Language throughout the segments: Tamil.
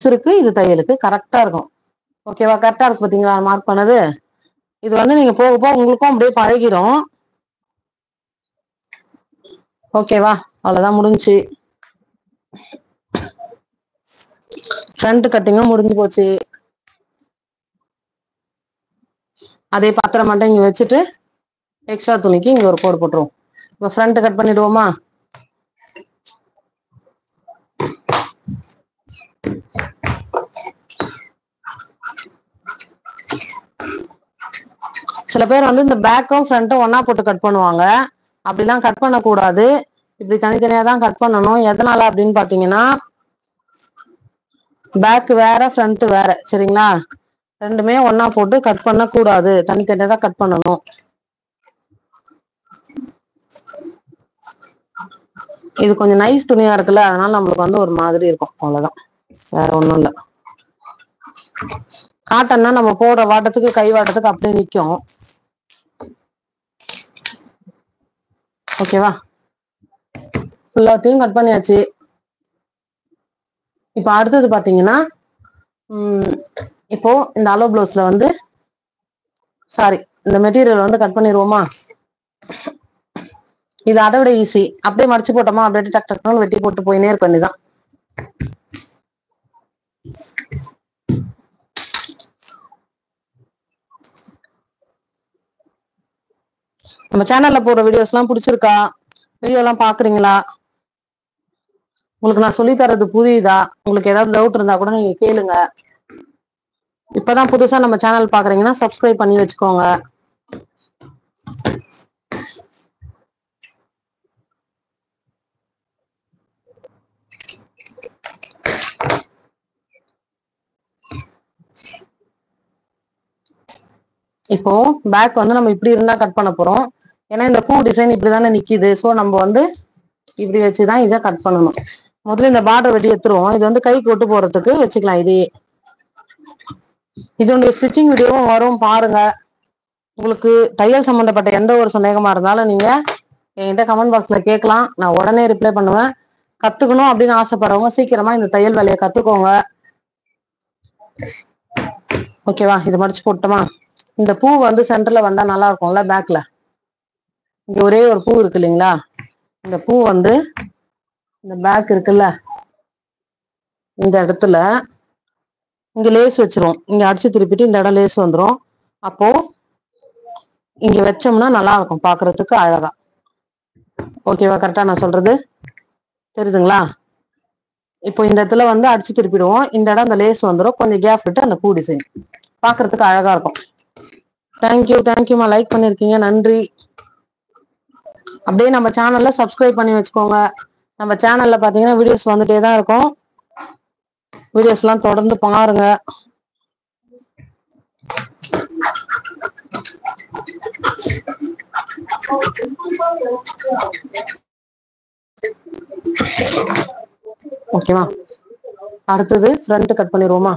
உசுருக்கு இது தையலுக்கு கரெக்டா இருக்கும். ஓகேவா? கரெக்டா இருக்கு பாத்தீங்களா மார்க் பண்ணது. இது வந்து நீங்க போக போக உங்களுக்கும் அப்படியே பழகிடும். ஓகேவா? அவ்வளவுதான், முடிஞ்சு. ஃப்ரண்ட் கட்டிங்கும் முடிஞ்சு போச்சு. அதே பாத்திரம் மட்டும் இங்க வச்சுட்டு எக்ஸ்ட்ரா துணிக்கு இங்க ஒரு கோடு போட்டுருவோம். இப்போ ஃப்ரண்ட் கட் பண்ணிடுவோமா? சில பேர் வந்து இந்த பேக்கும் ஃப்ரண்ட்டும் ஒன்னா போட்டு கட் பண்ணுவாங்க. அப்படிலாம் கட் பண்ணக்கூடாது. இப்படி தனித்தனியா தான் கட் பண்ணணும். எதனால அப்படின்னு பாத்தீங்கன்னா, பேக் வேற ஃப்ரண்ட் வேற, சரிங்களா? ரெண்டுமே ஒன்னா போட்டு கட் பண்ண கூடாது, தனித்தனியா தான் கட் பண்ணணும். இது கொஞ்சம் நைஸ் துணியா இருக்குல்ல, அதனால நம்மளுக்கு வந்து ஒரு மாதிரி இருக்கும், அவ்வளவுதான், வேற ஒண்ணும் இல்ல. காட்டன்னா நம்ம போடுற வாட்டத்துக்கு கை வாட்டத்துக்கு அப்படியே நிக்கும். ஓகேவா? ஃபுல்லாத்தையும் கட் பண்ணியாச்சு. இப்போ அடுத்தது பாத்தீங்கன்னா, இப்போ இந்த அலோ பிளவுஸ்ல வந்து இந்த மெட்டீரியல் வந்து கட் பண்ணிடுவோமா? இது அதை விட ஈஸி. அப்படியே மடிச்சு போட்டோமா, அப்படியே டக் டக்குன்னு வெட்டி போட்டு போயினே இருக்க வேண்டியதான். நம்ம சேனல்ல போடுற வீடியோஸ் எல்லாம் பிடிச்சிருக்கா? வீடியோ எல்லாம் பாக்குறீங்களா? உங்களுக்கு நான் சொல்லி தரது புரியுதா? உங்களுக்கு ஏதாவது டவுட் இருந்தா கூட நீங்க கேளுங்க. இப்பதான் புதுசா நம்ம சேனல் பாக்குறீங்கன்னா சப்ஸ்கிரைப் பண்ணி வச்சுக்கோங்க. இப்போ பேக் வந்து நம்ம இப்படி இருந்தா கட் பண்ண போறோம். ஏன்னா இந்த பூ டிசைன் இப்படிதானே நிக்குது. ஸோ நம்ம வந்து இப்படி வச்சுதான் இதை கட் பண்ணணும். முதல்ல இந்த பார்டர் வெட்டி எடுத்துருவோம். இது வந்து கைக்கு ஒட்டு போறதுக்கு வச்சுக்கலாம். இதோட ஸ்டிச்சிங் வீடியோவும் வரும், பாருங்க. உங்களுக்கு தையல் சம்பந்தப்பட்ட எந்த ஒரு சந்தேகமா இருந்தாலும் நீங்க என்கிட்ட கமெண்ட் பாக்ஸ்ல கேட்கலாம். நான் உடனே ரிப்ளை பண்ணுவேன். கத்துக்கணும் அப்படின்னு ஆசைப்படுறவங்க சீக்கிரமா இந்த தையல் வேலையை கத்துக்கோங்க. ஓகேவா? இது மடிச்சு போட்டோமா? இந்த பூ வந்து சென்டர்ல வந்தா நல்லா இருக்கும்ல. பேக்ல இங்க ஒரே ஒரு பூ இருக்கு இல்லைங்களா? இந்த பூ வந்து இந்த பேக் இருக்குல்ல, இந்த இடத்துல இங்க லேஸ் வச்சிரும். இங்க அடிச்சு திருப்பிட்டு இந்த இடம் லேஸ் வந்துரும். அப்போ இங்க வச்சோம்னா நல்லா இருக்கும், பாக்குறதுக்கு அழகா. ஓகேவா? கரெக்டா நான் சொல்றது தெரியுதுங்களா? இப்போ இந்த இடத்துல வந்து அடிச்சு திருப்பிடுவோம். இந்த இடம் அந்த லேஸ் வந்துடும். கொஞ்சம் கேப் விட்டு அந்த பூ டிசைன் பாக்குறதுக்கு அழகா இருக்கும். தேங்க்யூமா, லைக் பண்ணிருக்கீங்க, நன்றி. அப்படியே நம்ம சேனல்ல சப்ஸ்கிரைப் பண்ணி வச்சுக்கோங்க. நம்ம சேனல்ல பாத்தீங்கன்னா வீடியோஸ் வந்துட்டே தான் இருக்கும். வீடியோஸ் எல்லாம் தொடர்ந்து பாருங்க. ஓகேவா? அடுத்தது ஃப்ரண்ட் கட் பண்ணிடுவோமா?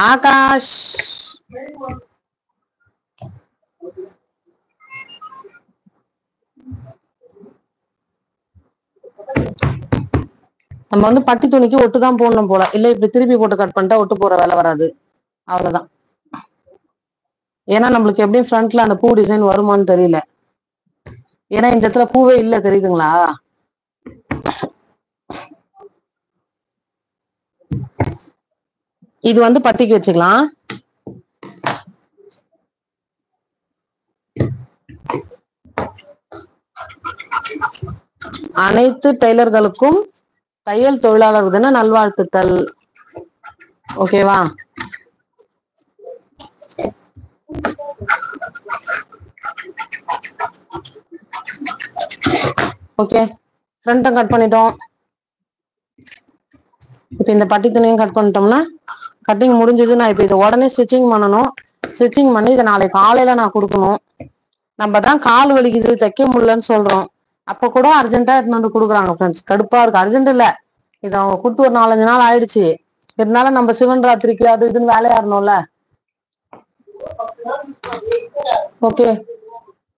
ஆகாஷ், நம்ம வந்து பட்டி துணிக்கு ஒட்டு தான் போடணும் போல. இல்ல இப்படி திருப்பி போட்டு கட் பண்ணிட்டா ஒட்டு போற வேலை வராது. அவ்வளவுதான். ஏன்னா நம்மளுக்கு எப்படியும் ஃப்ரண்ட்ல அந்த பூ டிசைன் வருமானு தெரியல. ஏன்னா இந்த இடத்துல பூவே இல்ல, தெரியுதுங்களா? இது வந்து பட்டிக்கு வச்சுக்கலாம். அனைத்து டெய்லர்களுக்கும் தையல் தொழிலாளர் தின நல்வாழ்த்துக்கள். ஓகேவா? ஓகே, ஃப்ரண்ட்டும் கட் பண்ணிட்டோம். இப்ப இந்த பட்டி துணியும் கட் பண்ணிட்டோம்னா கட்டிங் முடிஞ்சது. நான் இப்ப இதை உடனே ஸ்டிச்சிங் பண்ணணும். ஸ்டிச்சிங் பண்ணி இதை நாளைக்கு காலையில நான் கொடுக்கணும். நம்ம தான் கால் வலிக்குது தைக்க முடியலன்னு சொல்றோம். அப்ப கூட அர்ஜென்ட்டா எடுத்துன்னு வந்து கொடுக்குறாங்க ஃப்ரெண்ட்ஸ். கடுப்பா இருக்கு. அர்ஜென்ட் இல்ல, இது அவங்க கொடுத்து ஒரு 4-5 நாள் ஆயிடுச்சு. இருந்தாலும் நம்ம சிவன் ராத்திரிக்கு அது இதுன்னு வேலையாடணும்ல. ஓகே,